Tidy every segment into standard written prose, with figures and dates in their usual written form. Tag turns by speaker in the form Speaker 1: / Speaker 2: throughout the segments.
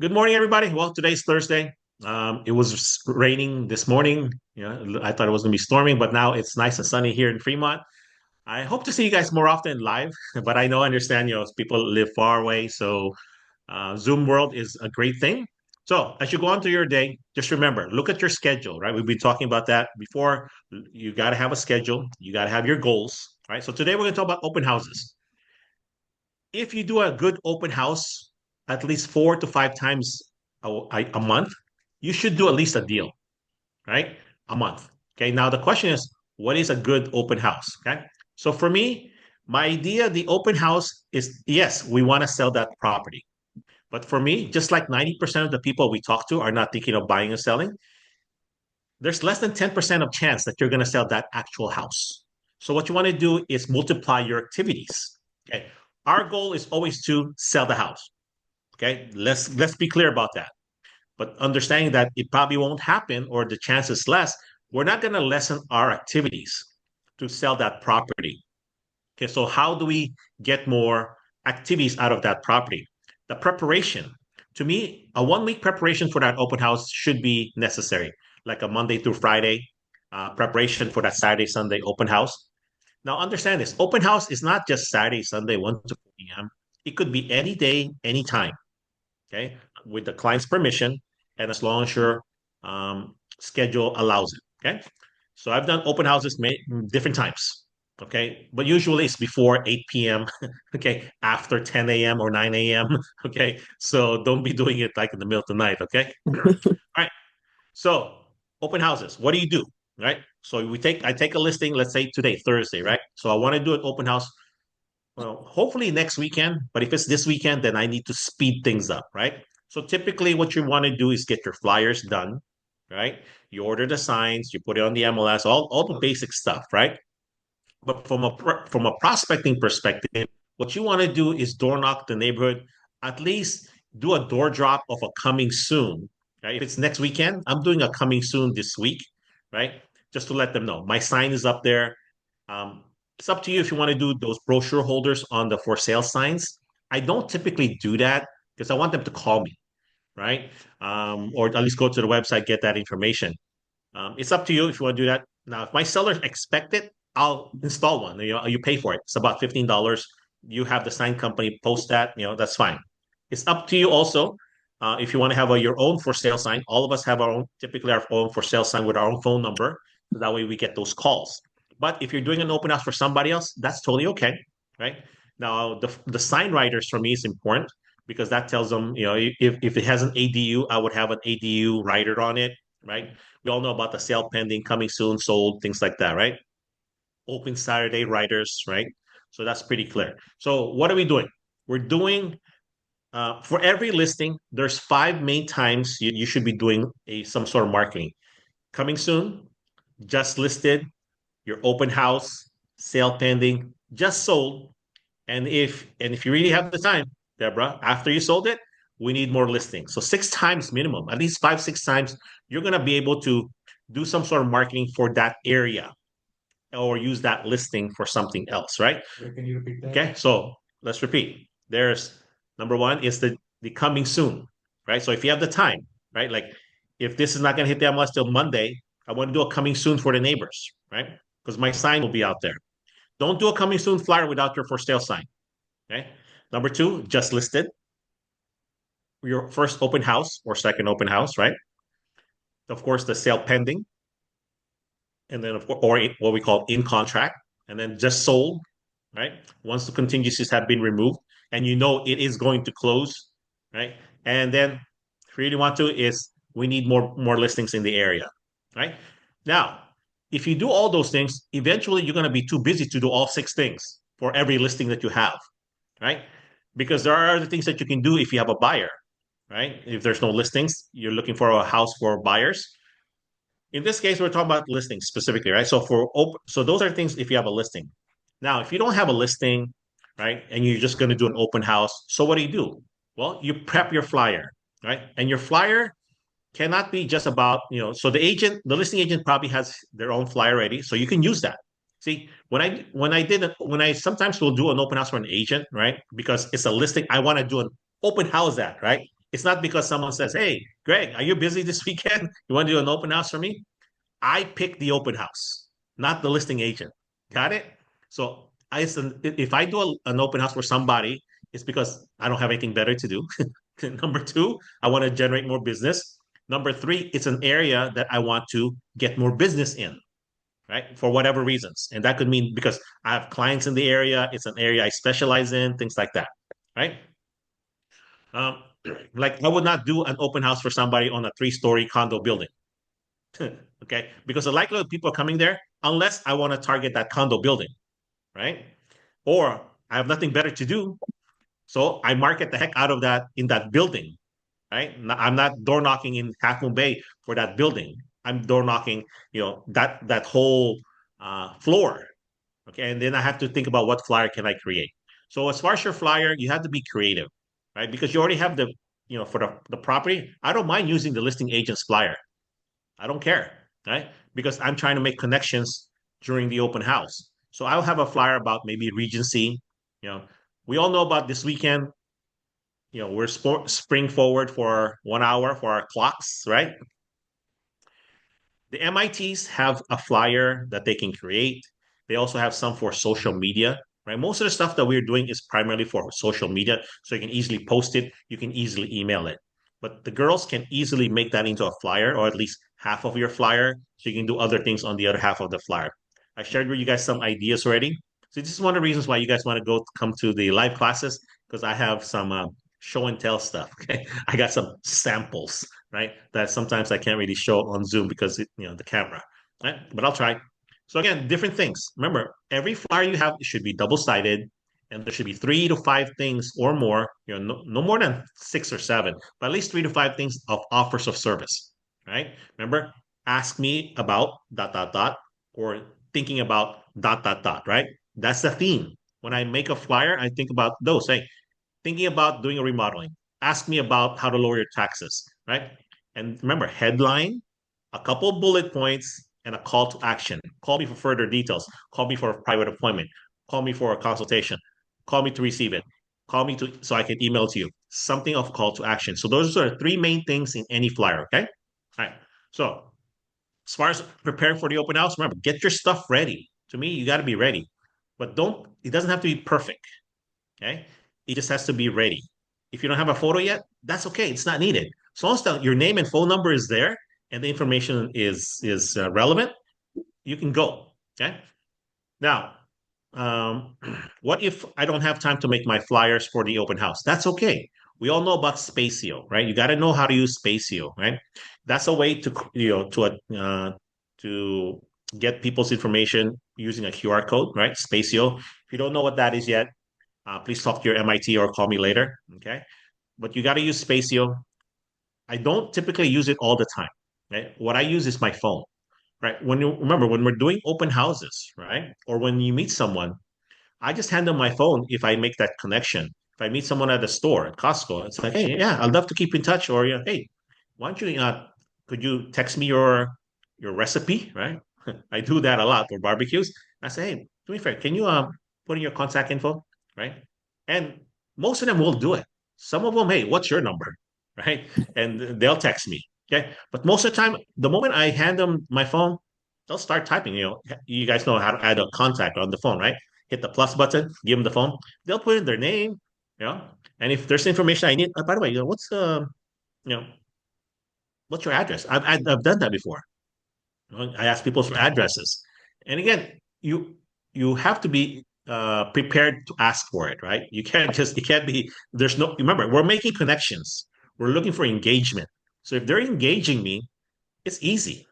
Speaker 1: Good morning, everybody. Well, today's Thursday. It was raining this morning. I thought it was going to be storming, but now it's nice and sunny here in Fremont. I hope to see you guys more often live, but I understand, people live far away, so Zoom World is a great thing. So as you go on through your day, just remember, look at your schedule, right? We've been talking about that before. You got to have a schedule. You got to have your goals, right? So today we're going to talk about open houses. If you do a good open house at least 4 to 5 times a month, you should do at least a deal, right? A month. Okay. Now the question is, what is a good open house? Okay. So for me, my idea, the open house is yes, we want to sell that property. But for me, just like 90% of the people we talk to are not thinking of buying or selling, there's less than 10% of chance that you're going to sell that actual house. So what you want to do is multiply your activities. Okay. Our goal is always to sell the house. Okay, let's be clear about that. But understanding that it probably won't happen or the chance is less, we're not going to lessen our activities to sell that property. Okay, so how do we get more activities out of that property? The preparation. To me, a 1 week preparation for that open house should be necessary, like a Monday through Friday preparation for that Saturday, Sunday open house. Now, understand this: open house is not just Saturday, Sunday, 1 to 4 p.m. It could be any day, anytime, okay, with the client's permission, and as long as your schedule allows it. Okay, so I've done open houses different times. Okay, but usually it's before 8 p.m. Okay, after 10 a.m. or 9 a.m. Okay, so don't be doing it like in the middle of the night. Okay, all right. So open houses, what do you do? Right. So I take a listing, let's say today, Thursday, right? So I want to do an open house, well, hopefully next weekend, but if it's this weekend, then I need to speed things up, right? So typically what you want to do is get your flyers done, right? You order the signs, you put it on the MLS, all the basic stuff, right? But from a prospecting perspective, what you want to do is door knock the neighborhood, at least do a door drop of a coming soon, right? If it's next weekend, I'm doing a coming soon this week, right? Just to let them know. My sign is up there. Um, it's up to you if you want to do those brochure holders on the for sale signs. I don't typically do that because I want them to call me, right? Or at least go to the website, get that information. It's up to you if you want to do that. Now, if my sellers expect it, I'll install one. You pay for it. It's about $15. You have the sign company post that. That's fine. It's up to you also. If you want to have your own for sale sign, all of us have our own, typically our own for sale sign with our own phone number. So that way we get those calls. But if you're doing an open house for somebody else, that's totally okay, right? Now, the sign writers for me is important because that tells them, if it has an ADU, I would have an ADU writer on it, right? We all know about the sale pending, coming soon, sold, things like that, right? Open Saturday writers, right? So that's pretty clear. So what are we doing? We're doing for every listing, there's five main times you should be doing some sort of marketing. Coming soon, just listed, your open house, sale pending, just sold. And if you really have the time, Deborah, after you sold it, we need more listings. So 6 times minimum, at least 5, 6 times, you're gonna be able to do some sort of marketing for that area or use that listing for something else, right? Can you repeat that? Okay, so let's repeat. There's number one is the coming soon, right? So if you have the time, right? Like if this is not gonna hit the MLS till Monday, I want to do a coming soon for the neighbors, right? Because my sign will be out there. Don't do a coming soon flyer without your for sale sign. Okay. Number two, just listed. Your first open house or second open house, right? Of course, the sale pending, and then of course, or what we call in contract, and then just sold, right? Once the contingencies have been removed, and you know it is going to close, right? And then, if you really want to, is we need more listings in the area, right? Now, if you do all those things, eventually you're going to be too busy to do all 6 things for every listing that you have, right? Because there are other things that you can do if you have a buyer, right? If there's no listings, you're looking for a house for buyers. In this case, we're talking about listings specifically, right? So those are things if you have a listing. Now, if you don't have a listing, right, and you're just going to do an open house, so what do? Well, you prep your flyer, right? And your flyer cannot be just about, so the listing agent probably has their own flyer ready, so you can use that. See, when I sometimes will do an open house for an agent, right? Because it's a listing, I want to do an open house at, right? It's not because someone says, "Hey, Greg, are you busy this weekend? You want to do an open house for me?" I pick the open house, not the listing agent. Got it? So if I do an open house for somebody, it's because I don't have anything better to do. Number two, I want to generate more business. Number three, it's an area that I want to get more business in, right? For whatever reasons. And that could mean because I have clients in the area, it's an area I specialize in, things like that, right? Um, like I would not do an open house for somebody on a three-story condo building. Okay, because the likelihood of people coming there, unless I want to target that condo building, right? Or I have nothing better to do, so I market the heck out of that in that building, right? I'm not door knocking in Half Moon Bay for that building. I'm door knocking, that whole floor. Okay, and then I have to think about what flyer can I create. So as far as your flyer, you have to be creative, right? Because you already have for the property. I don't mind using the listing agent's flyer. I don't care, right? Because I'm trying to make connections during the open house. So I'll have a flyer about maybe Regency. You know, we all know about this weekend. We're spring forward for 1 hour for our clocks, right? The MITs have a flyer that they can create. They also have some for social media, right? Most of the stuff that we're doing is primarily for social media, so you can easily post it, you can easily email it. But the girls can easily make that into a flyer, or at least half of your flyer, so you can do other things on the other half of the flyer. I shared with you guys some ideas already. So this is one of the reasons why you guys want to come to the live classes, because I have some show and tell stuff. Okay, I got some samples, right? That sometimes I can't really show on Zoom because the camera, right? But I'll try. So again, different things. Remember, every flyer you have should be double-sided, and there should be 3 to 5 things or more. No more than 6 or 7, but at least 3 to 5 things of offers of service, right? Remember, ask me about dot dot dot or thinking about dot dot dot, right? That's the theme. When I make a flyer, I think about those. Hey, thinking about doing a remodeling. Ask me about how to lower your taxes, right? And remember, headline, a couple of bullet points, and a call to action. Call me for further details. Call me for a private appointment. Call me for a consultation. Call me to receive it. Call me to so I can email to you. Something of call to action. So those are 3 main things in any flyer. Okay. All right. So as far as preparing for the open house, remember, get your stuff ready. To me, you got to be ready, but don't. It doesn't have to be perfect. Okay. It just has to be ready. If you don't have a photo yet, that's okay. It's not needed. So long as your name and phone number is there and the information is relevant, you can go. Okay. Now, um, what if I don't have time to make my flyers for the open house? That's okay. We all know about Spacio, right? You got to know how to use Spacio, right? That's a way to get people's information using a QR code, right? Spacio. If you don't know what that is yet, please talk to your MIT or call me later. Okay. But you got to use Spacio. I don't typically use it all the time. Right. What I use is my phone. Right. When we're doing open houses, right, or when you meet someone, I just hand them my phone if I make that connection. If I meet someone at the store at Costco, it's like, hey, yeah, I'd love to keep in touch. Or hey, why don't you could you text me your recipe, right? I do that a lot for barbecues. I say, hey, do me a favor, can you put in your contact info, right? And most of them will do it. Some of them, hey, what's your number, right? And they'll text me, okay? But most of the time, the moment I hand them my phone, they'll start typing. You guys know how to add a contact on the phone, right? Hit the plus button, give them the phone. They'll put in their name, and if there's information I need, by the way, you know, what's your address? I've done that before. I ask people for addresses, and again, you have to be prepared to ask for it, right? You can't be. There's no. Remember, we're making connections. We're looking for engagement. So if they're engaging me, it's easy.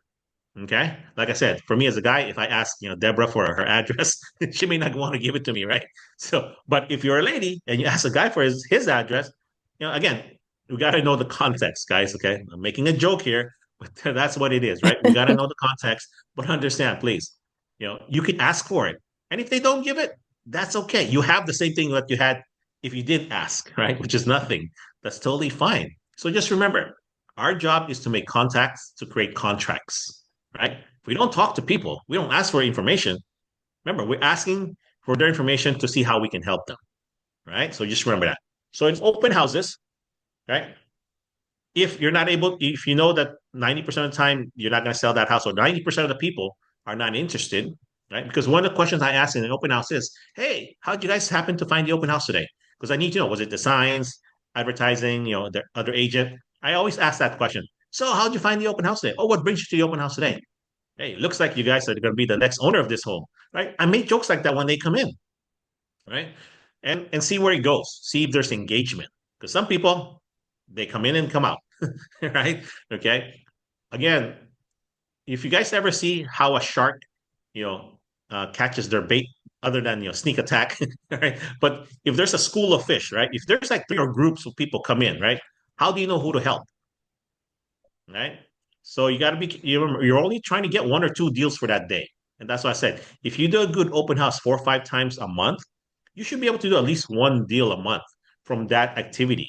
Speaker 1: Okay. Like I said, for me as a guy, if I ask, Deborah for her address, she may not want to give it to me, right? So, but if you're a lady and you ask a guy for his address, again, we got to know the context, guys. Okay. I'm making a joke here, but that's what it is, right? We got to know the context, but understand, please, you can ask for it. And if they don't give it, that's okay. You have the same thing that you had if you did ask, right? Which is nothing. That's totally fine. So just remember, our job is to make contacts to create contracts, right? If we don't talk to people, we don't ask for information. Remember, we're asking for their information to see how we can help them, right? So just remember that. So in open houses, right? if you're not able, if you know that 90% of the time you're not going to sell that house, or 90% of the people are not interested, right? Because one of the questions I ask in an open house is, hey, how'd you guys happen to find the open house today? Because I need to know, was it the signs, advertising, the other agent? I always ask that question. So how'd you find the open house today? Oh, what brings you to the open house today? Hey, it looks like you guys are going to be the next owner of this home, right? I make jokes like that when they come in, right? And see where it goes. See if there's engagement. Because some people, they come in and come out, right? Okay. Again, if you guys ever see how a shark, you know, catches their bait, other than sneak attack, right? But if there's a school of fish, right? If there's like three or groups of people come in, right? How do you know who to help, right? So you got to be you're only trying to get one or two deals for that day, and that's why I said if you do a good open house 4 or 5 times a month, you should be able to do at least one deal a month from that activity,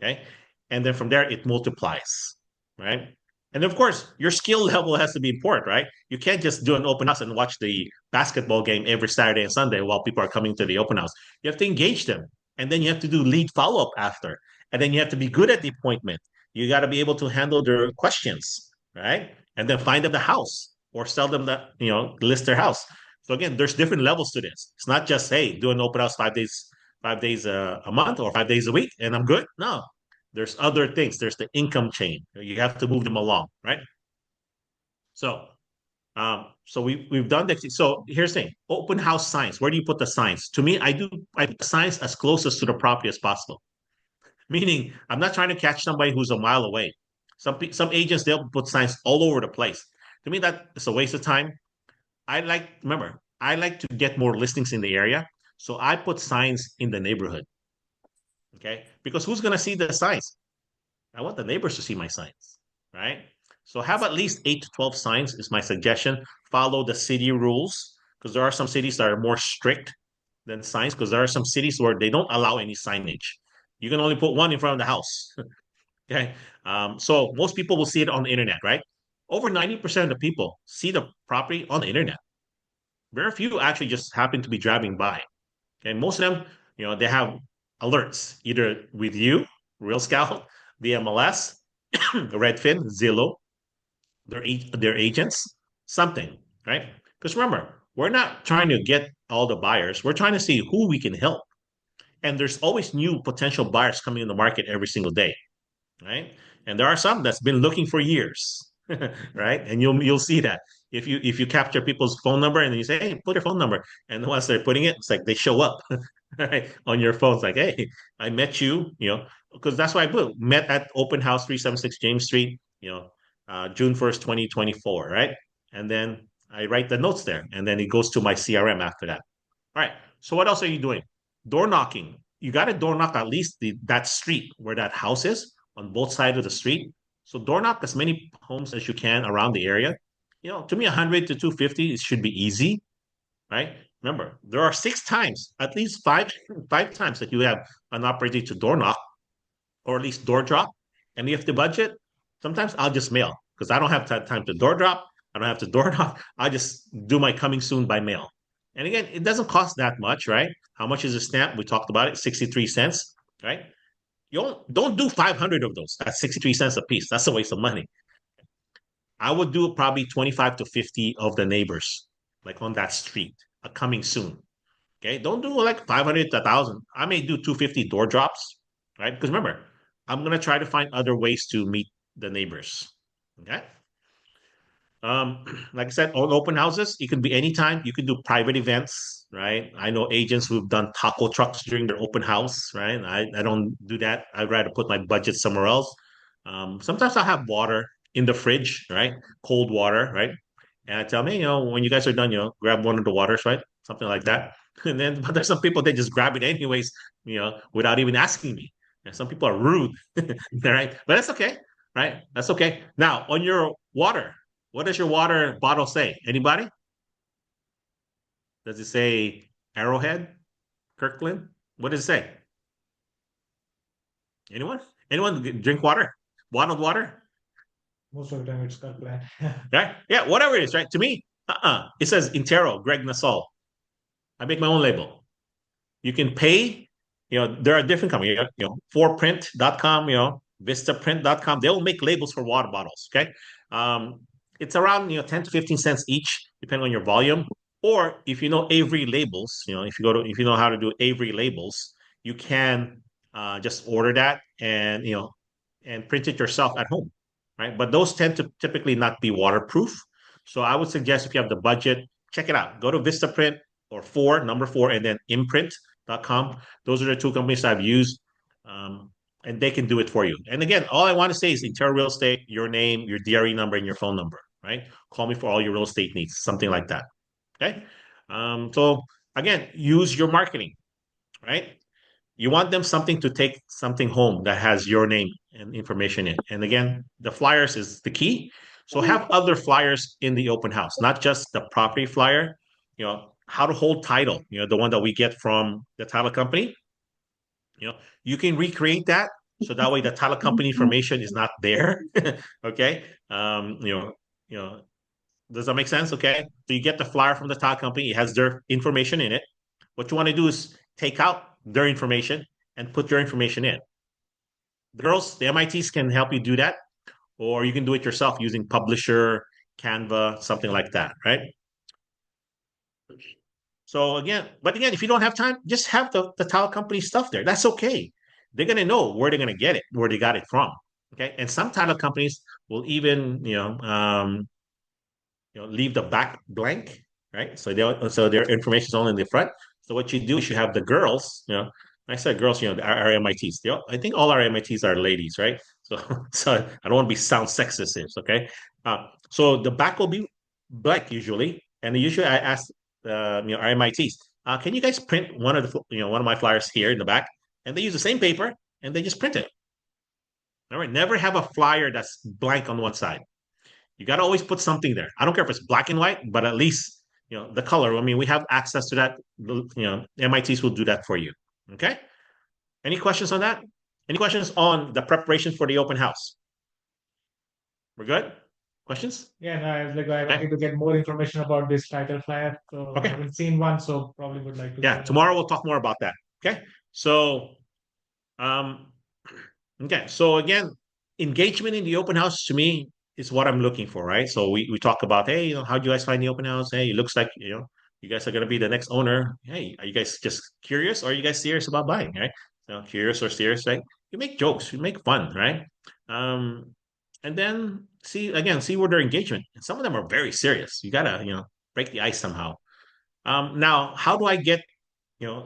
Speaker 1: okay? And then from there it multiplies, right? And of course, your skill level has to be important, right? You can't just do an open house and watch the basketball game every Saturday and Sunday while people are coming to the open house. You have to engage them, and then you have to do lead follow up after, and then you have to be good at the appointment. You got to be able to handle their questions, right? And then find them the house or sell them that, list their house. So again, there's different levels to this. It's not just, hey, do an open house 5 days, 5 days a month or 5 days a week, and I'm good. No, there's other things. There's the income chain. You have to move them along, right? So, so we've done this. So here's the thing: open house signs. Where do you put the signs? To me, I put the signs as closest to the property as possible. Meaning, I'm not trying to catch somebody who's a mile away. Some agents they'll put signs all over the place. To me, that is a waste of time. I like to get more listings in the area, so I put signs in the neighborhood. Okay, because who's gonna see the signs? I want the neighbors to see my signs, right? So have at least 8 to 12 signs is my suggestion. Follow the city rules because there are some cities that are more strict than signs because there are some cities where they don't allow any signage. You can only put one in front of the house. Okay. So most people will see it on the internet, right? Over 90% of the people see the property on the internet. Very few actually just happen to be driving by. Okay. Most of them, they have alerts either with you, Real Scout, the MLS, Redfin, Zillow, their agents, something, right? Because remember, we're not trying to get all the buyers. We're trying to see who we can help. And there's always new potential buyers coming in the market every single day, right? And there are some that's been looking for years, right? And you'll see that if you capture people's phone number and then you say, hey, put your phone number, and once they're putting it, it's like they show up right on your phone. It's like, hey, I met you, because that's why I put met at Open House 376 James Street, June 1st, 2024, right? And then I write the notes there, and then it goes to my CRM after that. All right. So what else are you doing? Door knocking. You got to door knock at least that street where that house is on both sides of the street. So door knock as many homes as you can around the area. To me, 100 to 250 it should be easy, right? Remember, there are 6 times, at least five times that you have an opportunity to door knock or at least door drop. And if the budget, sometimes I'll just mail because I don't have time to door drop. I don't have to door knock. I just do my coming soon by mail. And again, it doesn't cost that much, right? How much is a stamp? We talked about it, 63 cents, right? You don't do 500 of those at 63 cents a piece. That's a waste of money. I would do probably 25 to 50 of the neighbors, like on that street, coming soon. Okay. Don't do like 500 to 1,000. I may do 250 door drops, right? Because remember, I'm going to try to find other ways to meet the neighbors. Okay. Like I said, on open houses, it can be anytime. You can do private events, right? I know agents who've done taco trucks during their open house, right? I don't do that. I'd rather put my budget somewhere else. Sometimes I'll have water in the fridge, right? Cold water, right? And I tell me, when you guys are done, grab one of the waters, right? Something like that. And then, but there's some people they just grab it anyways, without even asking me. And some people are rude, right? But that's okay, right? That's okay. Now, on your water, what does your water bottle say? Anybody? Does it say Arrowhead, Kirkland? What does it say? Anyone? Anyone drink water? Bottled water?
Speaker 2: Most of the time it's Kirkland.
Speaker 1: Right? Yeah, whatever it is, right? To me, it says Intero, Greg Nasol. I make my own label. You can pay, there are different companies, forprint.com, Vistaprint.com. They will make labels for water bottles. Okay. Um, it's around 10 to 15 cents each, depending on your volume. Or if you know Avery labels, if you know how to do Avery labels, you can just order that and and print it yourself at home, right? But those tend to typically not be waterproof. So I would suggest if you have the budget, check it out. Go to Vistaprint or number four, and then imprint.com. Those are the two companies I've used. Um, and they can do it for you. And again, all I want to say is interior real estate, your name, your DRE number, and your phone number, right? Call me for all your real estate needs, something like that. Okay. So again, use your marketing, right? You want them something to take something home that has your name and information in. And again, the flyers is the key. So have other flyers in the open house, not just the property flyer, how to hold title, the one that we get from the title company. You can recreate that so that way the title company information is not there. Okay. You know, does that make sense? Okay. So you get the flyer from the title company, it has their information in it. What you want to do is take out their information and put your information in. The girls, the MITs can help you do that, or you can do it yourself using Publisher, Canva, something like that, right? So again, if you don't have time, just have the title company stuff there. That's okay. They're gonna know where they're gonna get it, where they got it from. Okay. And some title companies will even, leave the back blank, right? So their information is only in the front. So what you do is you have the girls, I said girls, our MITs. I think all our MITs are ladies, right? So so I don't want to be sound sexist here, okay? So the back will be black usually, and usually I ask our MITs, can you guys print one of my flyers here in the back? And they use the same paper and they just print it. All right, never have a flyer that's blank on one side. You got to always put something there. I don't care if it's black and white, but at least the color. I mean, we have access to that. MITs will do that for you. Okay. Any questions on that? Any questions on the preparation for the open house? We're good. Questions?
Speaker 2: Yeah, no, I was like, I
Speaker 1: Okay.
Speaker 2: wanted to get more information about this title flyer. So I haven't seen one, so probably would like to.
Speaker 1: Yeah, tomorrow we'll talk more about that. Okay. So, um, okay. So again, engagement in the open house to me is what I'm looking for, right? So we talk about, hey, how do you guys find the open house? Hey, it looks like, you guys are going to be the next owner. Hey, are you guys just curious or are you guys serious about buying, right? Curious or serious, right? You make jokes, you make fun, right? Um, and then see where their engagement. And some of them are very serious. You gotta, break the ice somehow. Now, how do I get,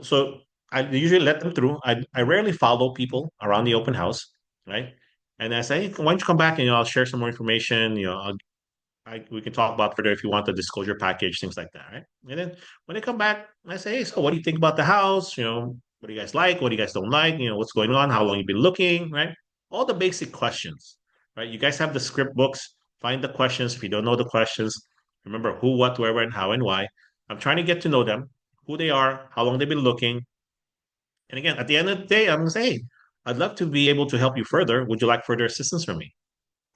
Speaker 1: so I usually let them through. I rarely follow people around the open house, right? And I say, hey, why don't you come back and I'll share some more information. We can talk about further if you want the disclosure package, things like that, right? And then when they come back, I say, hey, so what do you think about the house? What do you guys like? What do you guys don't like? What's going on? How long you been looking, right? All the basic questions, right? You guys have the script books. Find the questions. If you don't know the questions, remember who, what, where, when, how, and why. I'm trying to get to know them, who they are, how long they've been looking. And again, at the end of the day, I'm going to say, hey, I'd love to be able to help you further. Would you like further assistance from me?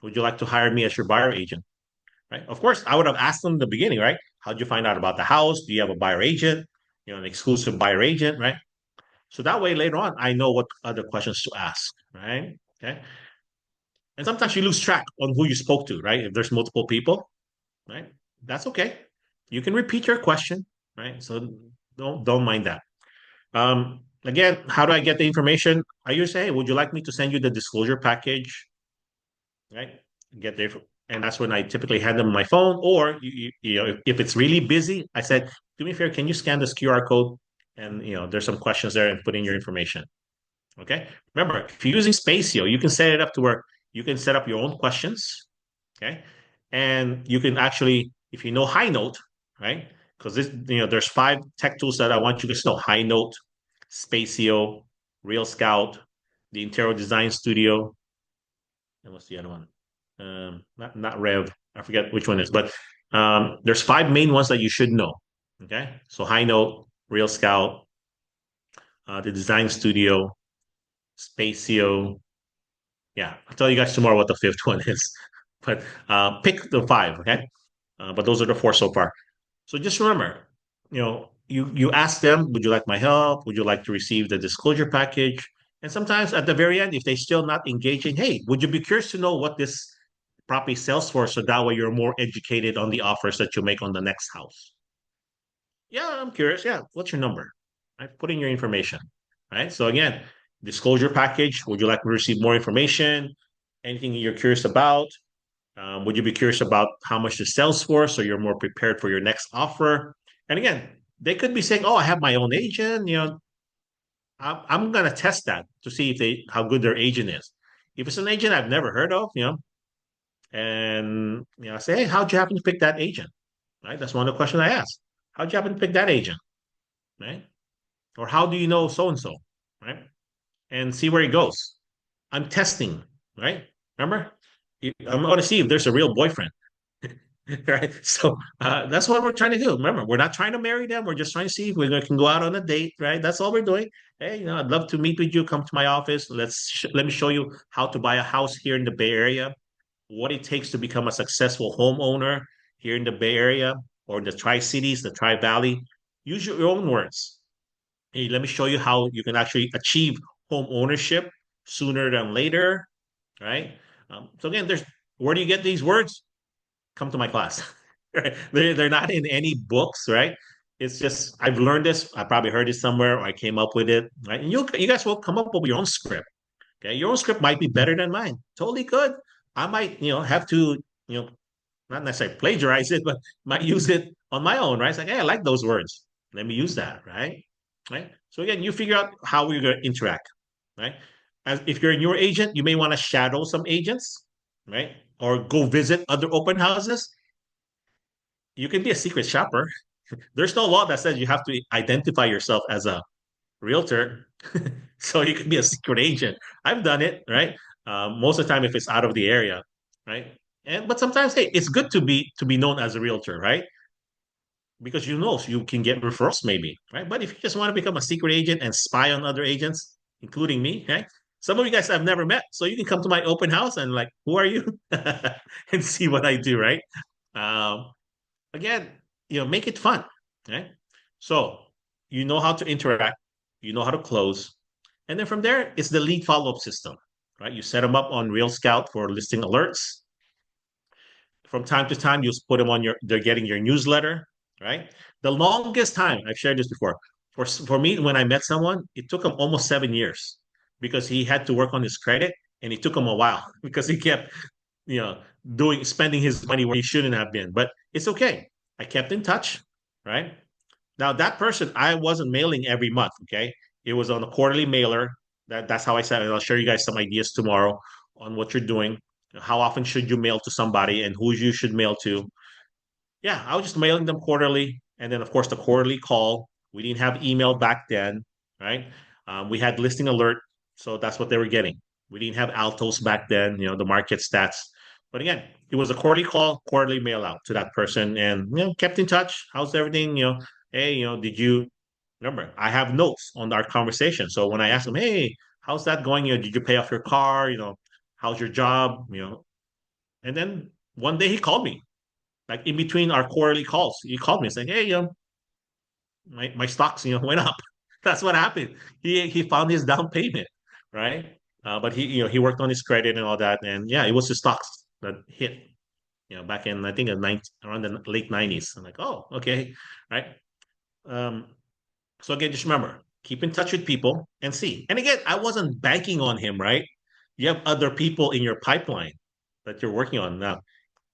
Speaker 1: Would you like to hire me as your buyer agent? Right? Of course, I would have asked them in the beginning, right? How'd you find out about the house? Do you have a buyer agent? An exclusive buyer agent, right? So that way later on, I know what other questions to ask, right? Okay. And sometimes you lose track on who you spoke to, right? If there's multiple people, right? That's okay. You can repeat your question, right? So don't mind that. Again, how do I get the information? I usually say, hey, would you like me to send you the disclosure package? Right? Get there, and that's when I typically hand them my phone. Or if it's really busy, I said, do me a favor, can you scan this QR code? And there's some questions there, and put in your information. Okay. Remember, if you're using Spacio, you can set it up to where you can set up your own questions. Okay, and you can actually, if you know Highnote, right? Because there's 5 tech tools that I want you to know: Highnote, Spacio, Real Scout, the Interior Design Studio, and what's the other one? Not Rev. I forget which one it is, but there's 5 main ones that you should know. Okay, so Highnote, Real Scout, the Design Studio, Spacio. Yeah, I'll tell you guys tomorrow what the fifth one is, but pick the 5. Okay, but those are the 4 so far. So just remember, you ask them, would you like my help? Would you like to receive the disclosure package? And sometimes at the very end, if they still not engaging, hey, would you be curious to know what this property sells for? So that way you're more educated on the offers that you make on the next house. Yeah, I'm curious. Yeah, what's your number? Right, put in your information. Right. So again, disclosure package. Would you like to receive more information? Anything you're curious about? Would you be curious about how much it sells for so you're more prepared for your next offer? And again, they could be saying, "Oh, I have my own agent." I'm gonna test that to see if they how good their agent is. If it's an agent I've never heard of, and I say, "Hey, how'd you happen to pick that agent?" Right? That's one of the questions I ask. How'd you happen to pick that agent? Right? Or how do you know so and so? Right? And see where it goes. I'm testing. Right? Remember? I'm going to see if there's a real boyfriend. Right. So that's what we're trying to do. Remember, we're not trying to marry them. We're just trying to see if we can go out on a date. Right. That's all we're doing. Hey, I'd love to meet with you. Come to my office. Let me show you how to buy a house here in the Bay Area, what it takes to become a successful homeowner here in the Bay Area or the Tri Cities, the Tri Valley. Use your own words. Hey, let me show you how you can actually achieve home ownership sooner than later. Right. So again, there's where do you get these words? Come to my class. Right? They're not in any books, right? It's just I've learned this. I probably heard it somewhere, or I came up with it, right? And you guys will come up with your own script. Okay, your own script might be better than mine. Totally good. I might, have to, not necessarily plagiarize it, but might use it on my own, right? It's like, hey, I like those words. Let me use that, right? Right. So again, you figure out how we're going to interact, right? As if you're a newer agent, you may want to shadow some agents, right? Or go visit other open houses. You can be a secret shopper. There's no law that says you have to identify yourself as a realtor. So you could be a secret agent. I've done it, right? Most of the time, if it's out of the area, right? And but sometimes, hey, it's good to be known as a realtor, right? Because so you can get referrals, maybe, right? But if you just want to become a secret agent and spy on other agents, including me, right? Some of you guys I've never met, so you can come to my open house and like, who are you, and see what I do, right? Um, Again, make it fun, right? So you know how to interact, you know how to close, and then from there, it's the lead follow-up system, right? You set them up on Real Scout for listing alerts. From time to time, you put them on they're getting your newsletter, right? The longest time, I've shared this before, for me, when I met someone, it took him almost 7 years because he had to work on his credit and it took him a while because he kept, you know, spending his money where he shouldn't have been. But it's okay. I kept in touch, right? Now that person, I wasn't mailing every month. Okay, it was on a quarterly mailer. That's how I said it. I'll share you guys some ideas tomorrow on what you're doing. How often should you mail to somebody and who you should mail to? Yeah, I was just mailing them quarterly, and then of course the quarterly call. We didn't have email back then, right? We had listing alert, so that's what they were getting. We didn't have Altos back then, the market stats. But again, it was a quarterly call, quarterly mail out to that person, and kept in touch. How's everything? Hey, did you remember? I have notes on our conversation, so when I ask them, hey, how's that going? Did you pay off your car? How's your job? And then one day he called me like in between our quarterly calls. He called me and said, "Hey, my stocks, went up." That's what happened. He found his down payment, right? But he worked on his credit and all that, and yeah, it was his stocks that hit, back in I think around the late 90s. I'm like, oh, okay, right. Um, so again, just remember, keep in touch with people and see. And again, I wasn't banking on him, right? You have other people in your pipeline that you're working on now.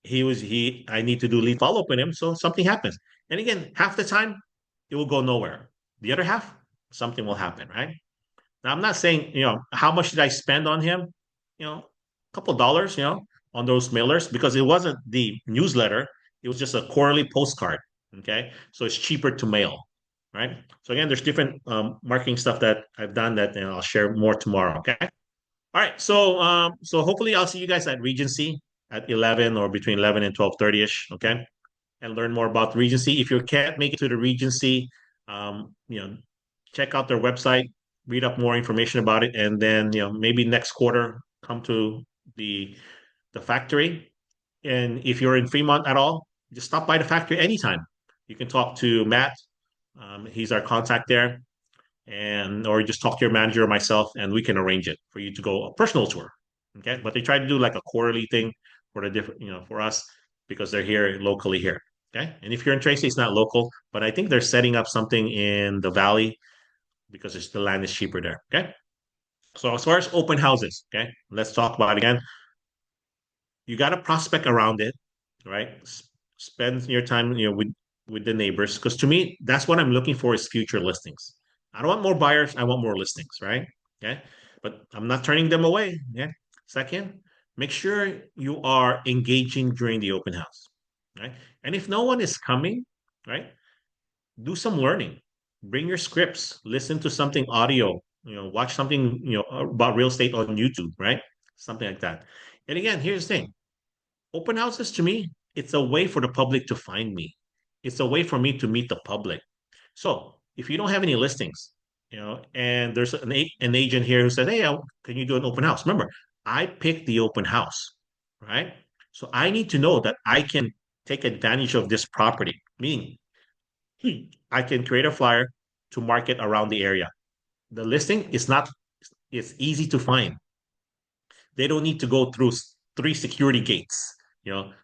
Speaker 1: I need to do lead follow up with him, so something happens. And again, half the time it will go nowhere. The other half, something will happen, right? Now I'm not saying, how much did I spend on him? A couple of dollars, on those mailers because it wasn't the newsletter, it was just a quarterly postcard. Okay. So it's cheaper to mail, right? So again, there's different marketing stuff that I've done that I'll share more tomorrow. Okay. All right. So hopefully I'll see you guys at Regency at 11 or between 11 and 12:30ish. Okay. And learn more about Regency. If you can't make it to the Regency, um, you know, check out their website, read up more information about it, and then maybe next quarter come to the factory. And if you're in Fremont at all, just stop by the factory anytime. You can talk to Matt. He's our contact there. and or just talk to your manager or myself, and we can arrange it for you to go a personal tour. Okay, but they try to do like a quarterly thing for the different, for us because they're here locally here. Okay, and if you're in Tracy, it's not local, but I think they're setting up something in the valley because the land is cheaper there. Okay, so as far as open houses, okay, let's talk about it again. You got to prospect around it, right? Spend your time, with the neighbors, because to me, that's what I'm looking for is future listings. I don't want more buyers. I want more listings, right? Okay, but I'm not turning them away. Yeah. Second, make sure you are engaging during the open house, right? And if no one is coming, right, do some learning. Bring your scripts. Listen to something audio. Watch something about real estate on YouTube, right? Something like that. And again, here's the thing: open houses to me, it's a way for the public to find me. It's a way for me to meet the public. So if you don't have any listings, and there's an agent here who said, "Hey, can you do an open house?" Remember, I picked the open house, right? So I need to know that I can take advantage of this property. Meaning, I can create a flyer to market around the area. The listing is not, it's easy to find. They don't need to go through three security gates.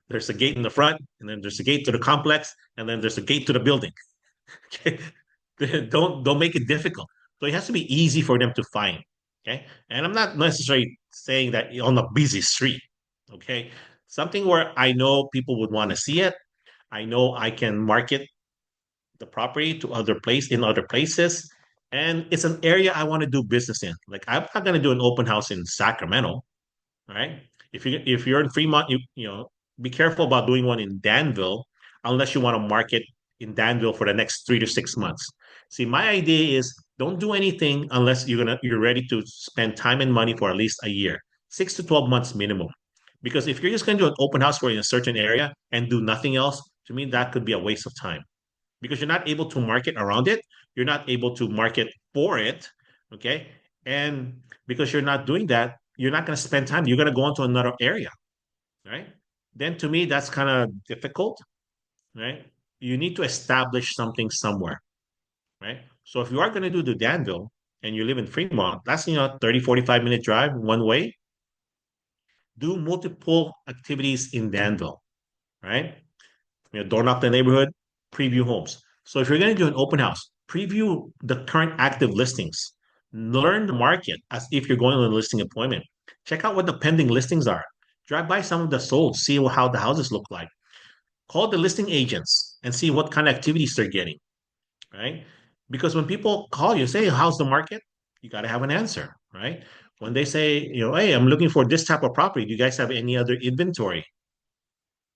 Speaker 1: There's a gate in the front, and then there's a gate to the complex, and then there's a gate to the building. Okay, don't make it difficult. So it has to be easy for them to find. Okay, and I'm not necessarily saying that on a busy street. Okay, something where I know people would want to see it. I know I can market the property to other places, and it's an area I want to do business in. Like I'm not going to do an open house in Sacramento, right? If you're in Fremont, be careful about doing one in Danville unless you want to market in Danville for the next 3 to 6 months. See, my idea is don't do anything unless you're ready to spend time and money for at least a year, 6 to 12 months minimum. Because if you're just going to do an open house for in a certain area and do nothing else, to me that could be a waste of time because you're not able to market around it, you're not able to market for it, okay? And because you're not doing that, you're not going to spend time. You're going to go into another area, right? Then to me, that's kind of difficult, right? You need to establish something somewhere, right? So if you are going to do the Danville and you live in Fremont, that's 30, 45 minute drive one way. Do multiple activities in Danville, right? Door knock the neighborhood, preview homes. So if you're going to do an open house, preview the current active listings. Learn the market as if you're going on a listing appointment. Check out what the pending listings are. Drive by some of the sold, see how the houses look like. Call the listing agents and see what kind of activities they're getting, right? Because when people call you, say, how's the market? You got to have an answer, right? When they say, hey, I'm looking for this type of property, do you guys have any other inventory?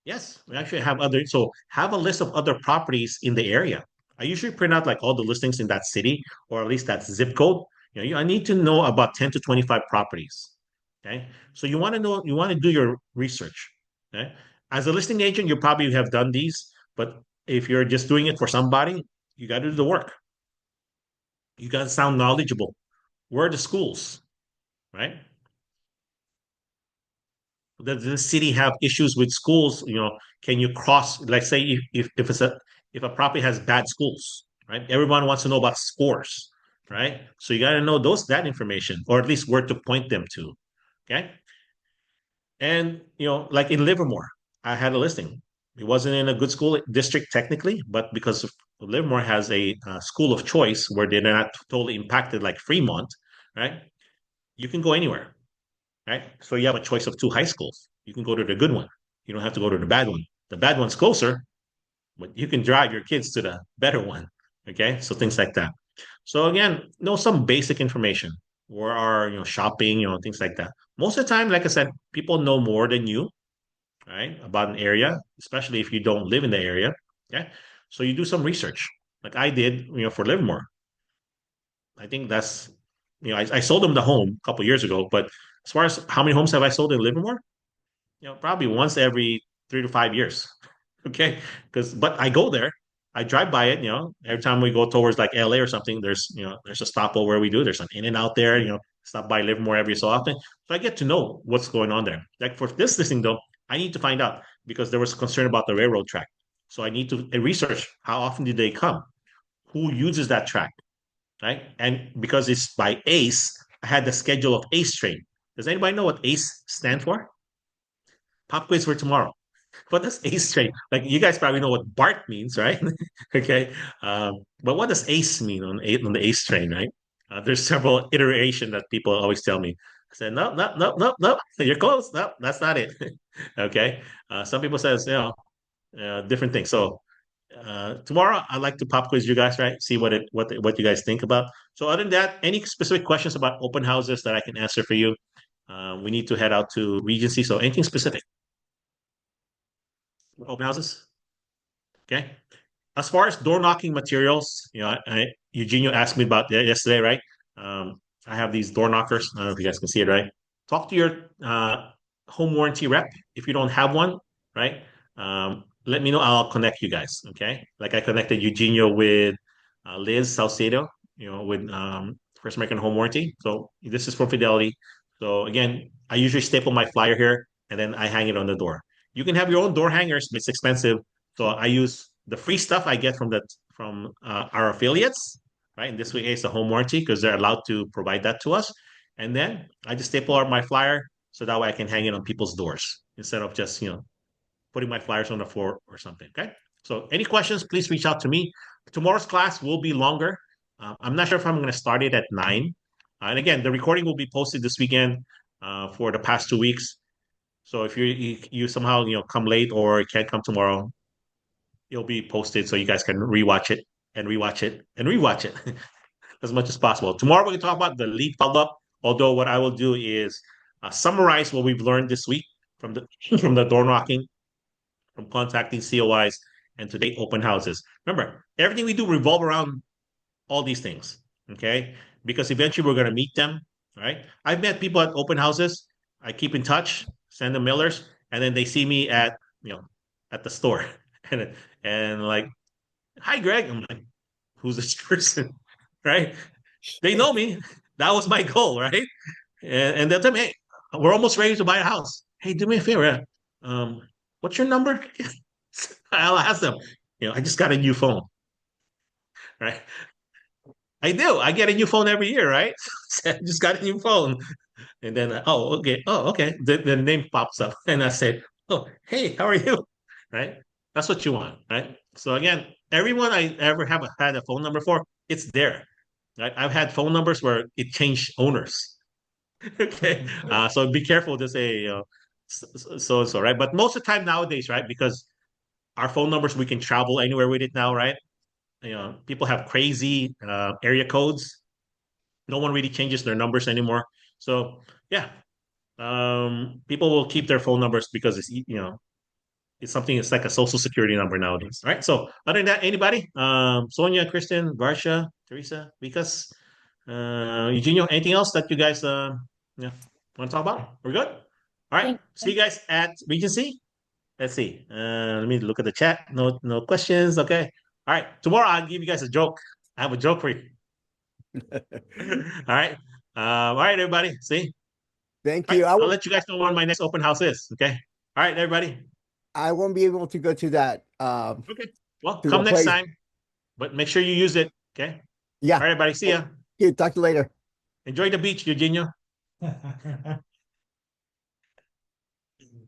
Speaker 1: Yes, we actually have other. So have a list of other properties in the area. I usually print out like all the listings in that city or at least that zip code. I need to know about 10 to 25 properties. Okay. So you want to do your research. Okay. As a listing agent, you probably have done these, but if you're just doing it for somebody, you got to do the work. You got to sound knowledgeable. Where are the schools? Right? Does the city have issues with schools? Can you cross, like say if a property has bad schools, right? Everyone wants to know about scores, right? So you got to know that information, or at least where to point them to. Okay. And like in Livermore, I had a listing. It wasn't in a good school district technically, but because Livermore has a school of choice where they're not totally impacted like Fremont, right? You can go anywhere, right? So you have a choice of two high schools. You can go to the good one. You don't have to go to the bad one. The bad one's closer, but you can drive your kids to the better one. Okay, so things like that. So again, know some basic information. Where are shopping, things like that. Most of the time, like I said, people know more than you, right, about an area, especially if you don't live in the area. Okay, so you do some research, like I did, for Livermore. I think that's, I sold them the home a couple years ago, but as far as how many homes have I sold in Livermore? Probably once every 3 to 5 years. Okay. But I go there, I drive by it, every time we go towards like LA or something, there's a stopover where we do, there's an in and out there, stop by Livermore every so often. So I get to know what's going on there. Like for this listing though, I need to find out because there was concern about the railroad track. So I need to research how often do they come? Who uses that track? right? And because it's by ACE, I had the schedule of ACE train. Does anybody know what ACE stand for? Pop quiz for tomorrow. What does ACE train? Like you guys probably know what BART means, right? Okay, but what does ACE mean on the ACE train, right? There's several iteration that people always tell me. I said, no, no, no, no, no, you're close. No, that's not it. Okay. Some people says, different things. So tomorrow I'd like to pop quiz you guys, right? See what you guys think about. So other than that, any specific questions about open houses that I can answer for you? We need to head out to Regency. So anything specific? Open houses? Okay. As far as door knocking materials, Eugenio asked me about that yesterday, right? I have these door knockers. I don't know if you guys can see it, right? Talk to your home warranty rep if you don't have one, right? Let me know. I'll connect you guys. Okay, like I connected Eugenio with Liz Salcedo, with First American Home Warranty. So this is for Fidelity. So again, I usually staple my flyer here and then I hang it on the door. You can have your own door hangers, but it's expensive. So I use the free stuff I get from our affiliates, right? And this way, it's a home warranty because they're allowed to provide that to us. And then I just staple out my flyer so that way I can hang it on people's doors instead of just putting my flyers on the floor or something. Okay. So any questions, please reach out to me. Tomorrow's class will be longer. I'm not sure if I'm going to start it at 9. And again, the recording will be posted this weekend for the past 2 weeks. So if you somehow come late or can't come tomorrow, it'll be posted so you guys can rewatch it and rewatch it and rewatch it as much as possible. Tomorrow we're going to talk about the lead follow-up. Although what I will do is summarize what we've learned this week from the from the door knocking, from contacting COIs, and today open houses. Remember, everything we do revolve around all these things. Okay, because eventually we're going to meet them. Right? I've met people at open houses. I keep in touch, send them mailers, and then they see me at the store, and like, hi Greg. I'm like, who's this person? Right? They know me. That was my goal, right? And they'll tell me, hey, we're almost ready to buy a house. Hey, do me a favor. Um, what's your number? I'll ask them. I just got a new phone, right? I do. I get a new phone every year, right? I just got a new phone. And then, oh, okay. Oh, okay. The name pops up. And I said, oh, hey, how are you? Right? That's what you want, right? So again, everyone I ever have had a phone number for, it's there. Right? I've had phone numbers where it changed owners. Okay. So be careful to say, so and so, right? But most of the time nowadays, right? Because our phone numbers, we can travel anywhere with it now, right? People have crazy area codes. No one really changes their numbers anymore. So yeah, people will keep their phone numbers because it's something. It's like a social security number nowadays, right? So other than that, anybody, Sonia, Kristen, Varsha, Teresa, Vikas, Eugenio, anything else that you guys yeah want to talk about? We're good. All right. See you guys at Regency. Let's see. Let me look at the chat. No, no questions. Okay. All right. Tomorrow I'll give you guys a joke. I have a joke for you. All right. All right, everybody. See.
Speaker 3: Thank
Speaker 1: All
Speaker 3: you.
Speaker 1: right. I'll let you guys know when my next open house is. Okay. All right, everybody.
Speaker 3: I won't be able to go to that.
Speaker 1: Okay. Well,
Speaker 3: To
Speaker 1: come
Speaker 3: the
Speaker 1: next
Speaker 3: place.
Speaker 1: time, but make sure you use it. Okay.
Speaker 3: Yeah.
Speaker 1: All right, everybody. See ya.
Speaker 3: Okay, talk to you later.
Speaker 1: Enjoy the beach, Eugenio.